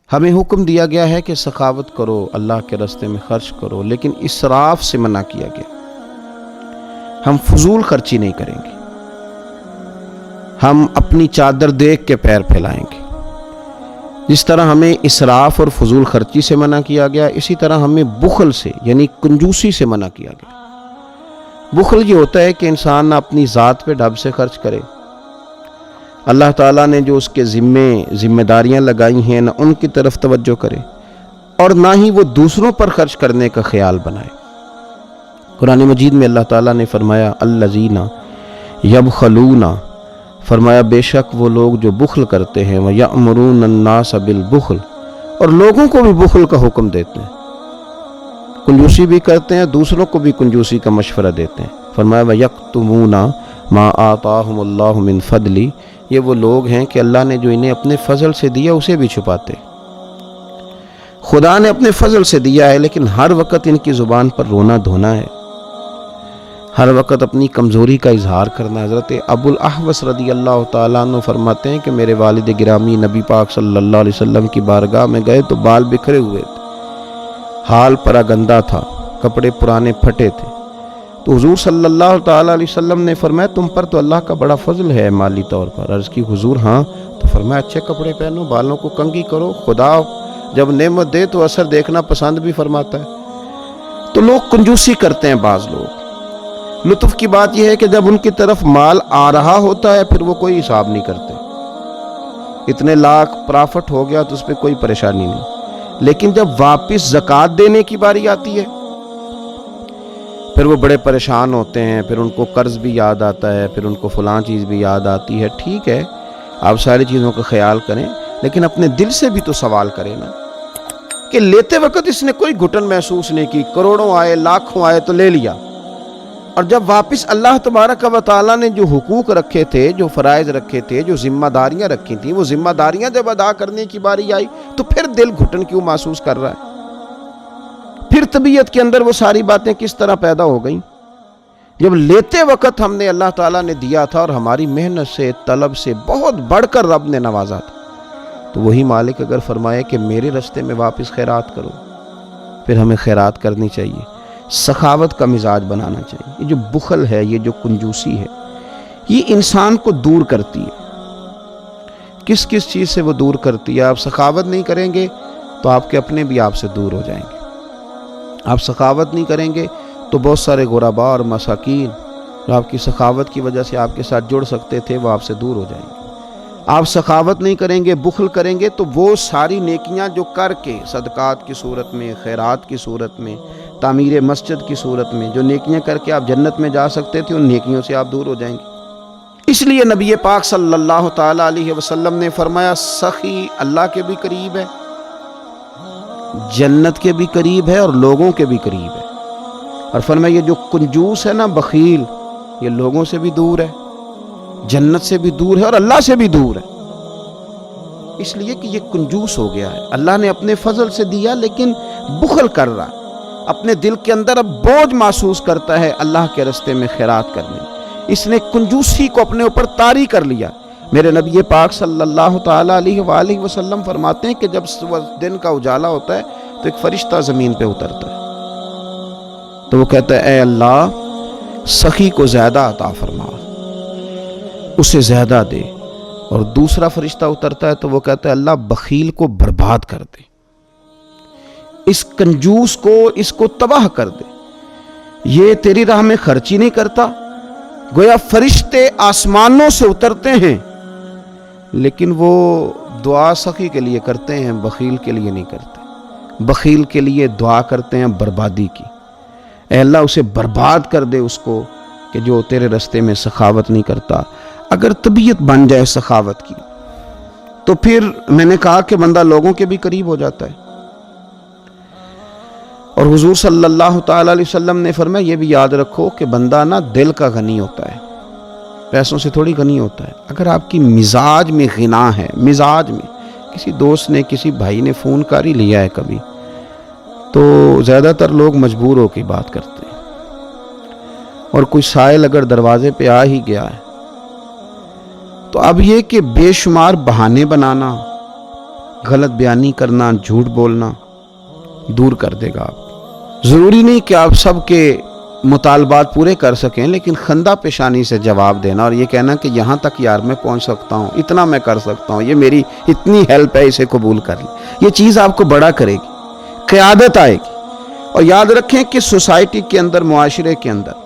ہمیں حکم دیا گیا ہے کہ سخاوت کرو، اللہ کے راستے میں خرچ کرو، لیکن اسراف سے منع کیا گیا۔ ہم فضول خرچی نہیں کریں گے، ہم اپنی چادر دیکھ کے پیر پھیلائیں گے۔ جس طرح ہمیں اسراف اور فضول خرچی سے منع کیا گیا، اسی طرح ہمیں بخل سے یعنی کنجوسی سے منع کیا گیا۔ بخل یہ ہوتا ہے کہ انسان نہ اپنی ذات پہ ڈھب سے خرچ کرے، اللہ تعالیٰ نے جو اس کے ذمہ داریاں لگائی ہیں نہ ان کی طرف توجہ کرے، اور نہ ہی وہ دوسروں پر خرچ کرنے کا خیال بنائے۔ قرآن مجید میں اللہ تعالیٰ نے فرمایا الذین یبخلون، فرمایا بے شک وہ لوگ جو بخل کرتے ہیں، وَيَأْمُرُونَ النَّاسَ بِالْبُخْلِ، اور لوگوں کو بھی بخل کا حکم دیتے ہیں، کنجوسی بھی کرتے ہیں، دوسروں کو بھی کنجوسی کا مشورہ دیتے ہیں۔ فرمایا وَيَكْتُمُونَ مَا آتَاهُمُ اللَّهُ مِنْ فَضْلِ، یہ وہ لوگ ہیں کہ اللہ نے جو انہیں اپنے فضل سے دیا اسے بھی چھپاتے۔ خدا نے اپنے فضل سے دیا ہے لیکن ہر وقت ان کی زبان پر رونا دھونا ہے، ہر وقت اپنی کمزوری کا اظہار کرنا۔ حضرت ابو الاحوص رضی اللہ تعالیٰ عنہ فرماتے ہیں کہ میرے والد گرامی نبی پاک صلی اللہ علیہ وسلم کی بارگاہ میں گئے تو بال بکھرے ہوئے تھے، حال پرا گندا تھا، کپڑے پرانے پھٹے تھے، تو حضور صلی اللہ تعالیٰ علیہ وسلم نے فرمایا تم پر تو اللہ کا بڑا فضل ہے مالی طور پر۔ عرض کی حضور ہاں، تو فرمایا اچھے کپڑے پہنو، بالوں کو کنگھی کرو، خدا جب نعمت دے تو اثر دیکھنا پسند بھی فرماتا ہے۔ تو لوگ کنجوسی کرتے ہیں، بعض لوگ۔ لطف کی بات یہ ہے کہ جب ان کی طرف مال آ رہا ہوتا ہے پھر وہ کوئی حساب نہیں کرتے، اتنے لاکھ پرافٹ ہو گیا تو اس پہ کوئی پریشانی نہیں، لیکن جب واپس زکوٰۃ دینے کی باری آتی ہے پھر وہ بڑے پریشان ہوتے ہیں، پھر ان کو قرض بھی یاد آتا ہے، پھر ان کو فلاں چیز بھی یاد آتی ہے۔ ٹھیک ہے، آپ ساری چیزوں کا خیال کریں، لیکن اپنے دل سے بھی تو سوال کریں نا کہ لیتے وقت اس نے کوئی گھٹن محسوس نہیں کی، کروڑوں آئے، لاکھوں آئے تو لے لیا، اور جب واپس اللہ تبارک و تعالیٰ نے جو حقوق رکھے تھے، جو فرائض رکھے تھے، جو ذمہ داریاں رکھی تھیں، وہ ذمہ داریاں جب ادا کرنے کی باری آئی تو پھر دل گھٹن کیوں محسوس کر رہا ہے؟ پھر طبیعت کے اندر وہ ساری باتیں کس طرح پیدا ہو گئیں؟ جب لیتے وقت ہم نے اللہ تعالیٰ نے دیا تھا اور ہماری محنت سے، طلب سے بہت بڑھ کر رب نے نوازا تھا، تو وہی مالک اگر فرمائے کہ میرے راستے میں واپس خیرات کرو، پھر ہمیں خیرات کرنی چاہیے، سخاوت کا مزاج بنانا چاہیے۔ یہ جو بخل ہے، یہ جو کنجوسی ہے، یہ انسان کو دور کرتی ہے۔ کس کس چیز سے وہ دور کرتی ہے؟ آپ سخاوت نہیں کریں گے تو آپ کے اپنے بھی آپ سے دور ہو جائیں گے، آپ سخاوت نہیں کریں گے تو بہت سارے غرباء اور مساکین جو آپ کی سخاوت کی وجہ سے آپ کے ساتھ جڑ سکتے تھے وہ آپ سے دور ہو جائیں گے۔ آپ سخاوت نہیں کریں گے، بخل کریں گے، تو وہ ساری نیکیاں جو کر کے صدقات کی صورت میں، خیرات کی صورت میں، تعمیر مسجد کی صورت میں جو نیکیاں کر کے آپ جنت میں جا سکتے تھے، ان نیکیوں سے آپ دور ہو جائیں گے۔ اس لیے نبی پاک صلی اللہ تعالیٰ علیہ وسلم نے فرمایا سخی اللہ کے بھی قریب ہے، جنت کے بھی قریب ہے، اور لوگوں کے بھی قریب ہے۔ اور فرمایا یہ جو کنجوس ہے نا، بخیل، یہ لوگوں سے بھی دور ہے، جنت سے بھی دور ہے، اور اللہ سے بھی دور ہے۔ اس لیے کہ یہ کنجوس ہو گیا ہے، اللہ نے اپنے فضل سے دیا لیکن بخل کر رہا، اپنے دل کے اندر اب بوجھ محسوس کرتا ہے اللہ کے راستے میں خیرات کرنے، اس نے کنجوسی کو اپنے اوپر طاری کر لیا۔ میرے نبی پاک صلی اللہ تعالیٰ علیہ وآلہ وسلم فرماتے ہیں کہ جب دن کا اجالا ہوتا ہے تو ایک فرشتہ زمین پہ اترتا ہے، تو وہ کہتا ہے اے اللہ سخی کو زیادہ عطا فرما، اسے زیادہ دے، اور دوسرا فرشتہ اترتا ہے تو وہ کہتا ہے اللہ بخیل کو برباد کر دے، اس کنجوس کو، اس کو تباہ کر دے، یہ تیری راہ میں خرچی نہیں کرتا۔ گویا فرشتے آسمانوں سے اترتے ہیں لیکن وہ دعا سخی کے لیے کرتے ہیں، بخیل کے لیے نہیں کرتے۔ بخیل کے لیے دعا کرتے ہیں بربادی کی، اے اللہ اسے برباد کر دے، اس کو کہ جو تیرے راستے میں سخاوت نہیں کرتا۔ اگر طبیعت بن جائے سخاوت کی تو پھر میں نے کہا کہ بندہ لوگوں کے بھی قریب ہو جاتا ہے۔ اور حضور صلی اللہ تعالیٰ علیہ وسلم نے فرمایا یہ بھی یاد رکھو کہ بندہ نا دل کا غنی ہوتا ہے، پیسوں سے تھوڑی غنی ہوتا ہے۔ اگر آپ کی مزاج میں غنا ہے، مزاج میں، کسی دوست نے، کسی بھائی نے فون کر ہی لیا ہے کبھی، تو زیادہ تر لوگ مجبور ہو کے بات کرتے ہیں، اور کوئی سائل اگر دروازے پہ آ ہی گیا ہے تو اب یہ کہ بے شمار بہانے بنانا، غلط بیانی کرنا، جھوٹ بولنا دور کر دے گا آپ۔ ضروری نہیں کہ آپ سب کے مطالبات پورے کر سکیں، لیکن خندہ پیشانی سے جواب دینا اور یہ کہنا کہ یہاں تک یار میں پہنچ سکتا ہوں، اتنا میں کر سکتا ہوں، یہ میری اتنی ہیلپ ہے، اسے قبول کر لیں، یہ چیز آپ کو بڑا کرے گی، قیادت آئے گی۔ اور یاد رکھیں کہ سوسائٹی کے اندر، معاشرے کے اندر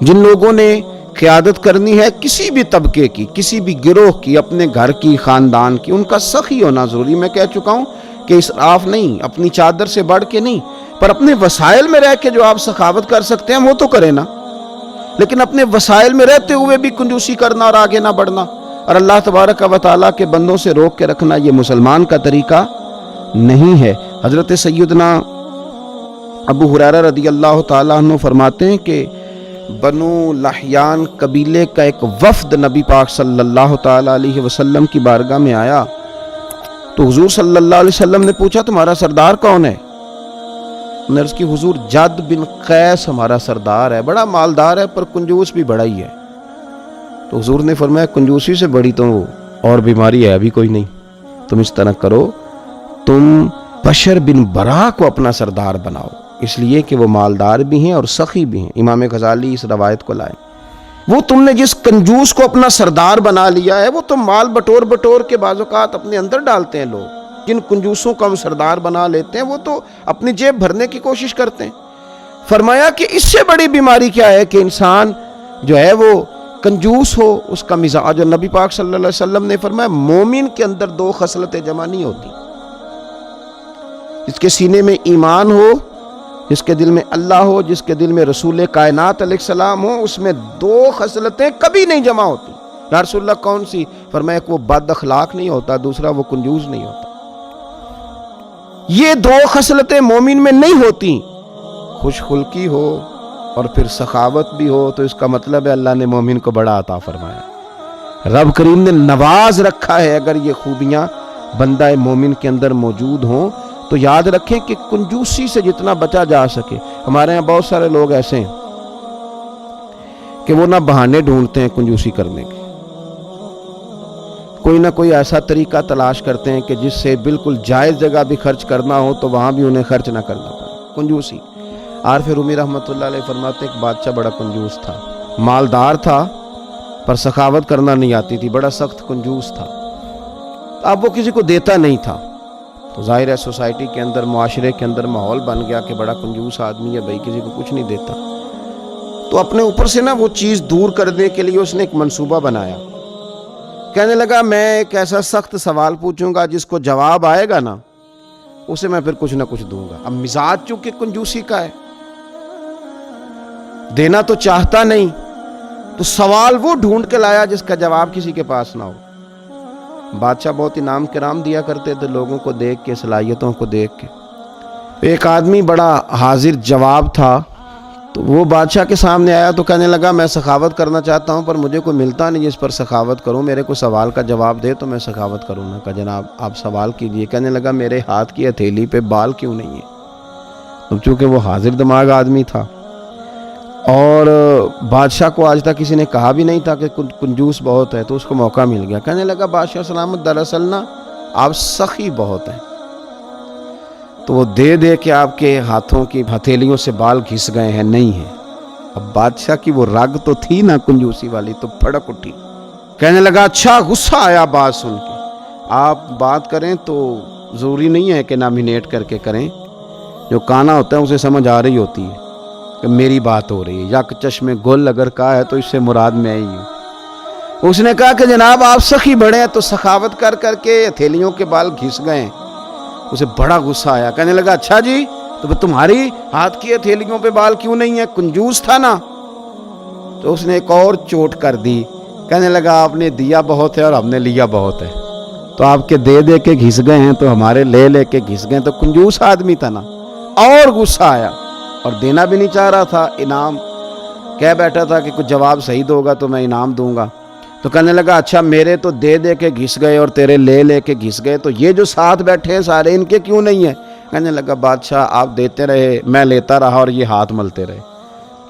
جن لوگوں نے قیادت کرنی ہے کسی بھی طبقے کی، کسی بھی گروہ کی، اپنے گھر کی، خاندان کی، ان کا سخی ہونا ضروری۔ میں کہہ چکا ہوں کہ اسراف نہیں، اپنی چادر سے بڑھ کے نہیں، پر اپنے وسائل میں رہ کے جو آپ سخاوت کر سکتے ہیں وہ تو کریں نا، لیکن اپنے وسائل میں رہتے ہوئے بھی کنجوسی کرنا اور آگے نہ بڑھنا اور اللہ تبارک و تعالیٰ کے بندوں سے روک کے رکھنا، یہ مسلمان کا طریقہ نہیں ہے۔ حضرت سیدنا ابو ہریرہ رضی اللہ تعالیٰ عنہ فرماتے ہیں کہ بنو لحیان قبیلے کا ایک وفد نبی پاک صلی اللہ تعالیٰ علیہ وسلم کی بارگاہ میں آیا تو حضور صلی اللہ علیہ وسلم نے پوچھا تمہارا سردار کون ہے؟ نے عرض کی حضور جد بن قیس ہمارا سردار ہے، بڑا مالدار ہے پر کنجوس بھی بڑا ہی ہے۔ تو حضور نے فرمایا کنجوسی سے بڑی تو اور بیماری ہے ابھی کوئی نہیں، تم اس طرح کرو، تم بشر بن برا کو اپنا سردار بناؤ، اس لیے کہ وہ مالدار بھی ہیں اور سخی بھی ہیں۔ امام غزالی اس روایت کو لائے، وہ تم نے جس کنجوس کو اپنا سردار بنا لیا ہے وہ تو مال بٹور بٹور کے بعض اوقات اپنے اندر ڈالتے ہیں لوگ۔ جن کنجوسوں کو ہم سردار بنا لیتے ہیں وہ تو اپنی جیب بھرنے کی کوشش کرتے ہیں۔ فرمایا کہ اس سے بڑی بیماری کیا ہے کہ انسان جو ہے وہ کنجوس ہو، اس کا مزاج، اور نبی پاک صلی اللہ علیہ وسلم نے فرمایا مومن کے اندر دو خصلتیں جمع نہیں ہوتی، جس کے سینے میں ایمان ہو، جس کے دل میں اللہ ہو، جس کے دل میں رسول کائنات علیہ السلام ہو، اس میں دو خصلتیں کبھی نہیں جمع ہوتی۔ یا رسول اللہ کون سی؟ فرمایا کہ وہ بد اخلاق نہیں ہوتا، دوسرا وہ کنجوس نہیں ہوتا۔ یہ دو خصلتیں مومن میں نہیں ہوتی۔ خوش خلقی ہو اور پھر سخاوت بھی ہو تو اس کا مطلب ہے اللہ نے مومن کو بڑا عطا فرمایا، رب کریم نے نواز رکھا ہے۔ اگر یہ خوبیاں بندہ مومن کے اندر موجود ہوں تو یاد رکھیں کہ کنجوسی سے جتنا بچا جا سکے۔ ہمارے یہاں بہت سارے لوگ ایسے ہیں کہ وہ نہ بہانے ڈھونڈتے ہیں کنجوسی کرنے کے، کوئی نہ کوئی ایسا طریقہ تلاش کرتے ہیں کہ جس سے بالکل جائز جگہ بھی خرچ کرنا ہو تو وہاں بھی انہیں خرچ نہ کرنا پڑے، کنجوسی۔ عارف رومی رحمۃ اللہ علیہ فرماتے ہیں ایک بادشاہ بڑا کنجوس تھا، مالدار تھا پر سخاوت کرنا نہیں آتی تھی، بڑا سخت کنجوس تھا۔ اب وہ کسی کو دیتا نہیں تھا تو ظاہر ہے سوسائٹی کے اندر، معاشرے کے اندر ماحول بن گیا کہ بڑا کنجوس آدمی ہے بھائی، کسی کو کچھ نہیں دیتا۔ تو اپنے اوپر سے نا وہ چیز دور کرنے کے لیے اس نے ایک منصوبہ بنایا۔ کہنے لگا میں ایک ایسا سخت سوال پوچھوں گا جس کو جواب آئے گا نا اسے میں پھر کچھ نہ کچھ دوں گا۔ اب مزاج چونکہ کنجوسی کا ہے، دینا تو چاہتا نہیں، تو سوال وہ ڈھونڈ کے لایا جس کا جواب کسی کے پاس نہ ہو۔ بادشاہ بہت انعام کرام دیا کرتے تھے لوگوں کو دیکھ کے، صلاحیتوں کو دیکھ کے۔ ایک آدمی بڑا حاضر جواب تھا تو وہ بادشاہ کے سامنے آیا تو کہنے لگا میں سخاوت کرنا چاہتا ہوں پر مجھے کوئی ملتا نہیں جس پر سخاوت کروں، میرے کو سوال کا جواب دے تو میں سخاوت کروں نا۔ کہا جناب آپ سوال کیجئے۔ کہنے لگا میرے ہاتھ کی ہتھیلی پہ بال کیوں نہیں ہے؟ اب چونکہ وہ حاضر دماغ آدمی تھا اور بادشاہ کو آج تک کسی نے کہا بھی نہیں تھا کہ کنجوس بہت ہے، تو اس کو موقع مل گیا۔ کہنے لگا بادشاہ سلامت دراصل نا آپ سخی بہت ہیں، تو وہ دے دے کے آپ کے ہاتھوں کی ہتھیلیوں سے بال گھس گئے ہیں، نہیں ہیں۔ اب بادشاہ کی وہ رگ تو تھی نا کنجوسی والی، تو پھڑک اٹھی۔ کہنے لگا اچھا، غصہ آیا بات سن کے۔ آپ بات کریں تو ضروری نہیں ہے کہ نامینیٹ کر کے کریں، جو کانا ہوتا ہے اسے سمجھ آ رہی ہوتی ہے کہ میری بات ہو رہی ہے۔ یک چشم گل اگر کہا ہے تو اس سے مراد میں ہی ہوں۔ اس نے کہا کہ جناب آپ سخی بڑے ہیں تو سخاوت کر کر کے ہتھیلیوں کے بال گھس گئے ہیں۔ اسے بڑا غصہ آیا، کہنے لگا اچھا جی تو تمہاری ہاتھ کی ہتھیلیوں پہ بال کیوں نہیں ہے؟ کنجوس تھا نا۔ تو اس نے ایک اور چوٹ کر دی، کہنے لگا آپ نے دیا بہت ہے اور ہم نے لیا بہت ہے، تو آپ کے دے دے کے گھس گئے ہیں تو ہمارے لے لے کے گھس گئے، تو کنجوس آدمی تھا نا۔ اور غصہ آیا اور دینا بھی نہیں چاہ رہا تھا، انعام کہہ بیٹھا تھا کہ کچھ جواب صحیح دو گا تو میں انعام دوں گا۔ تو کہنے لگا اچھا میرے تو دے دے کے گھس گئے اور تیرے لے لے کے گھس گئے، تو یہ جو ساتھ بیٹھے ہیں سارے ان کے کیوں نہیں ہیں؟ کہنے لگا بادشاہ آپ دیتے رہے، میں لیتا رہا اور یہ ہاتھ ملتے رہے،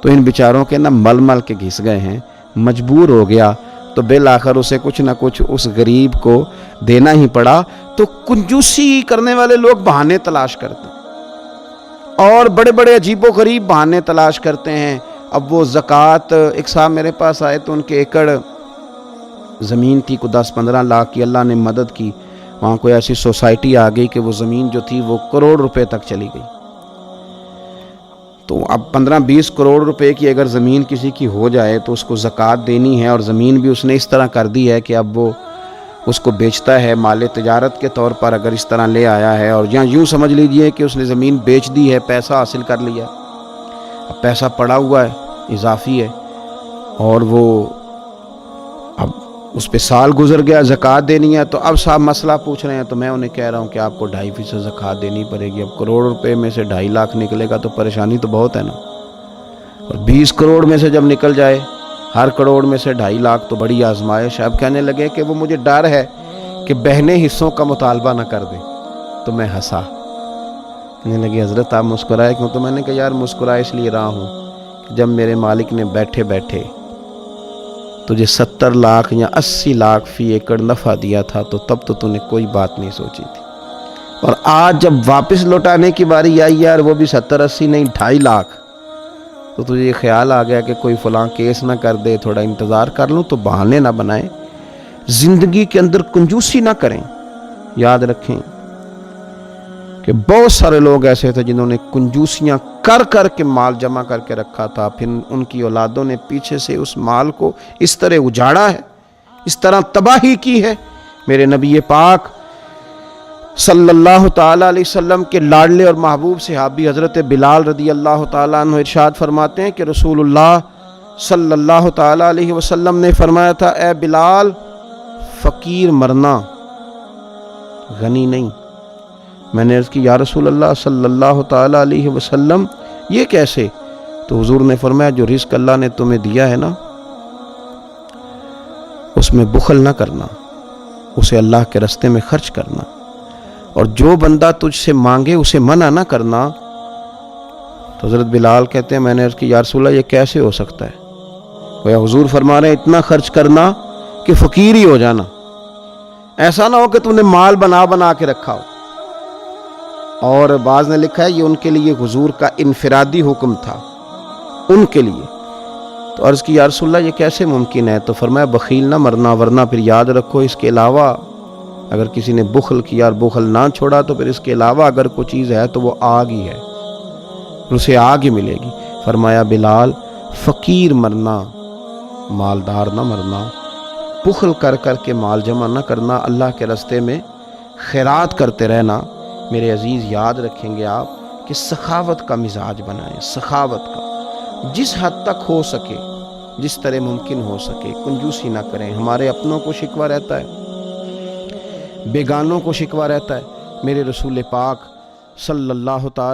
تو ان بیچاروں کے نا مل مل کے گھس گئے ہیں، مجبور ہو گیا تو بالآخر اسے کچھ نہ کچھ اس غریب کو دینا ہی پڑا۔ تو کنجوسی کرنے والے لوگ بہانے تلاش کرتے ہیں اور بڑے بڑے عجیب و غریب بہانے تلاش کرتے ہیں۔ اب وہ زکوٰۃ، ایک صاحب میرے پاس آئے تو ان کے ایکڑ زمین تھی، کو 10-15 لاکھ کی، اللہ نے مدد کی، وہاں کوئی ایسی سوسائٹی آ گئی کہ وہ زمین جو تھی وہ کروڑ روپے تک چلی گئی۔ تو اب 15-20 کروڑ روپے کی اگر زمین کسی کی ہو جائے تو اس کو زکوٰۃ دینی ہے، اور زمین بھی اس نے اس طرح کر دی ہے کہ اب وہ اس کو بیچتا ہے مال تجارت کے طور پر، اگر اس طرح لے آیا ہے، اور یوں سمجھ لیجئے کہ اس نے زمین بیچ دی ہے، پیسہ حاصل کر لیا، اب پیسہ پڑا ہوا ہے، اضافی ہے، اور وہ اب اس پہ سال گزر گیا، زکوٰۃ دینی ہے، تو اب صاحب مسئلہ پوچھ رہے ہیں، تو میں انہیں کہہ رہا ہوں کہ آپ کو 2.5% زکوٰۃ دینی پڑے گی۔ اب کروڑ روپے میں سے 2.5 لاکھ نکلے گا تو پریشانی تو بہت ہے نا، اور 20 کروڑ میں سے جب نکل جائے، ہر کروڑ میں سے 2.5 لاکھ تو بڑی آزمائش ہے۔ اب کہنے لگے کہ وہ مجھے ڈر ہے کہ بہنے حصوں کا مطالبہ نہ کر دیں، تو میں ہنسا، کہنے لگے حضرت آپ مسکرائے کیوں؟ تو میں نے کہا یار مسکرائے اس لیے رہا ہوں کہ جب میرے مالک نے بیٹھے بیٹھے تجھے 70 لاکھ یا 80 لاکھ فی ایکڑ نفع دیا تھا تو تب تو نے کوئی بات نہیں سوچی تھی، اور آج جب واپس لوٹانے کی باری آئی یار، وہ بھی 70-80 نہیں 2.5 لاکھ، تو تجھے یہ خیال آ گیا کہ کوئی فلاں کیس نہ کر دے، تھوڑا انتظار کر لوں۔ تو بہانے نہ بنائیں، زندگی کے اندر کنجوسی نہ کریں۔ یاد رکھیں کہ بہت سارے لوگ ایسے تھے جنہوں نے کنجوسیاں کر کر کے مال جمع کر کے رکھا تھا، پھر ان کی اولادوں نے پیچھے سے اس مال کو اس طرح اجاڑا ہے، اس طرح تباہی کی ہے۔ میرے نبی پاک صلی اللہ تعالیٰ علیہ وسلم کے لاڈلے اور محبوب صحابی حضرت بلال رضی اللہ تعالیٰ عنہ ارشاد فرماتے ہیں کہ رسول اللہ صلی اللہ تعالیٰ علیہ وسلم نے فرمایا تھا، اے بلال، فقیر مرنا، غنی نہیں۔ میں نے عرض کی یا رسول اللہ صلی اللہ تعالیٰ علیہ وسلم یہ کیسے؟ تو حضور نے فرمایا جو رزق اللہ نے تمہیں دیا ہے نا، اس میں بخل نہ کرنا، اسے اللہ کے راستے میں خرچ کرنا، اور جو بندہ تجھ سے مانگے اسے منع نہ کرنا۔ تو حضرت بلال کہتے ہیں میں نے عرض کی یا رسول اللہ یہ کیسے ہو سکتا ہے؟ وہ حضور فرما رہے ہیں اتنا خرچ کرنا کہ فقیر ہی ہو جانا، ایسا نہ ہو کہ تم نے مال بنا بنا کے رکھا ہو۔ اور بعض نے لکھا ہے یہ ان کے لیے حضور کا انفرادی حکم تھا، ان کے لیے۔ تو عرض کی یا رسول اللہ یہ کیسے ممکن ہے؟ تو فرمایا بخیل نہ مرنا، ورنہ پھر یاد رکھو اس کے علاوہ اگر کسی نے بخل کیا اور بخل نہ چھوڑا تو پھر اس کے علاوہ اگر کوئی چیز ہے تو وہ آگ ہی ہے، اسے آگ ہی ملے گی۔ فرمایا بلال فقیر مرنا، مالدار نہ مرنا، بخل کر کر کے مال جمع نہ کرنا، اللہ کے راستے میں خیرات کرتے رہنا۔ میرے عزیز یاد رکھیں گے آپ کہ سخاوت کا مزاج بنائیں، سخاوت کا جس حد تک ہو سکے، جس طرح ممکن ہو سکے، کنجوسی نہ کریں۔ ہمارے اپنوں کو شکوہ رہتا ہے، بیگانوں کو شکوہ رہتا ہے، میرے رسول پاک صلی اللہ تعالی